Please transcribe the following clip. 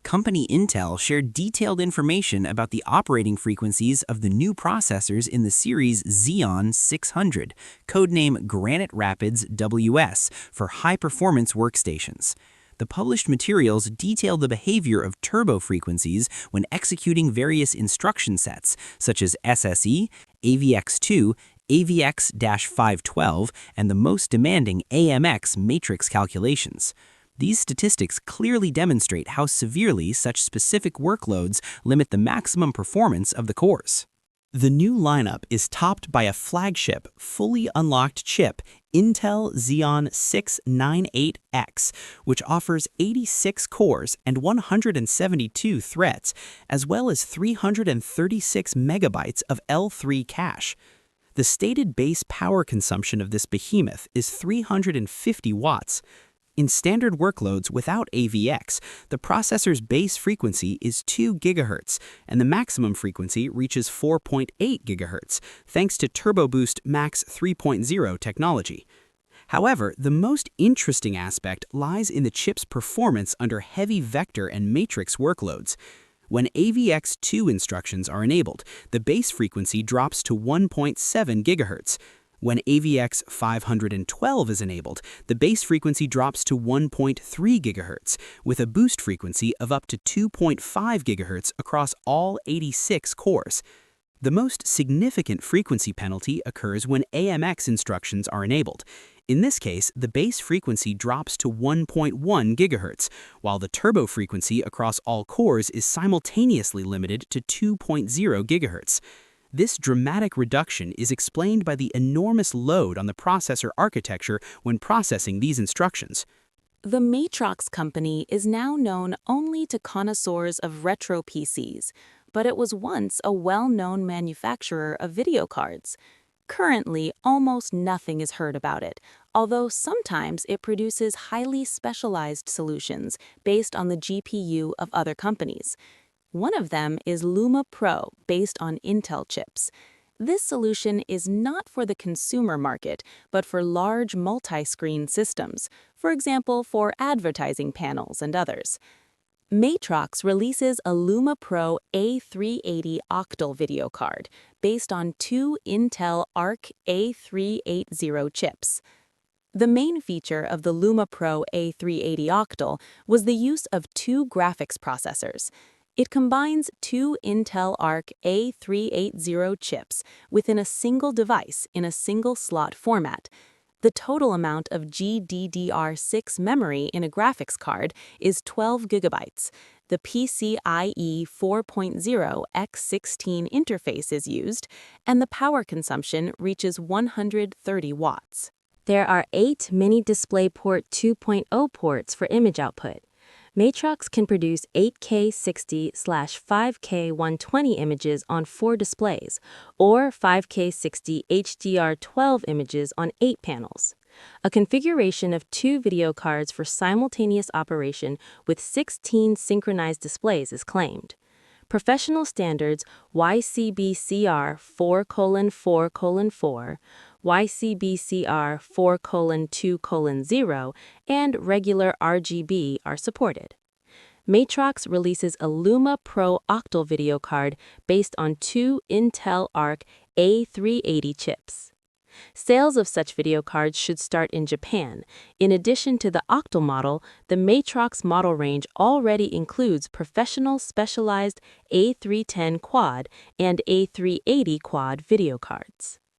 company Intel shared detailed information about the operating frequencies of the new processors in the series Xeon 600, codename Granite Rapids WS, for high-performance workstations. The published materials detail the behavior of turbo frequencies when executing various instruction sets, such as SSE, AVX2, AVX-512, and the most demanding AMX matrix calculations. These statistics clearly demonstrate how severely such specific workloads limit the maximum performance of the cores. The new lineup is topped by a flagship, fully unlocked chip, Intel Xeon 698X, which offers 86 cores and 172 threads, as well as 336 megabytes of L3 cache. The stated base power consumption of this behemoth is 350 watts. In standard workloads without AVX, the processor's base frequency is 2 GHz, and the maximum frequency reaches 4.8 GHz, thanks to Turbo Boost Max 3.0 technology. However, the most interesting aspect lies in the chip's performance under heavy vector and matrix workloads. When AVX2 instructions are enabled, the base frequency drops to 1.7 GHz. When AVX512 is enabled, the base frequency drops to 1.3 GHz, with a boost frequency of up to 2.5 GHz across all 86 cores. The most significant frequency penalty occurs when AMX instructions are enabled. In this case, the base frequency drops to 1.1 GHz, while the turbo frequency across all cores is simultaneously limited to 2.0 GHz. This dramatic reduction is explained by the enormous load on the processor architecture when processing these instructions. The Matrox company is now known only to connoisseurs of retro PCs, but it was once a well-known manufacturer of video cards. Currently, almost nothing is heard about it, although sometimes it produces highly specialized solutions based on the GPU of other companies. One of them is LUMA Pro, based on Intel chips. This solution is not for the consumer market, but for large multi-screen systems, for example, for advertising panels and others. Matrox releases a LUMA Pro A380 Octal video card, based on 2 Intel Arc A380 chips. The main feature of the LUMA Pro A380 Octal was the use of 2 graphics processors. It combines 2 Intel Arc A380 chips within a single device in a single slot format. The total amount of GDDR6 memory in a graphics card is 12 GB. The PCIe 4.0 x16 interface is used, and the power consumption reaches 130 watts. There are 8 Mini DisplayPort 2.0 ports for image output. Matrox can produce 8K 60/5K 120 images on 4 displays, or 5K 60 HDR12 images on 8 panels. A configuration of 2 video cards for simultaneous operation with 16 synchronized displays is claimed. Professional standards YCbCr 4:4:4, YCbCr 4:2:0, and regular RGB are supported. Matrox releases a LUMA Pro Octal video card based on 2 Intel Arc A380 chips. Sales of such video cards should start in Japan. In addition to the Octal model, the Matrox model range already includes professional specialized A310 quad and A380 quad video cards.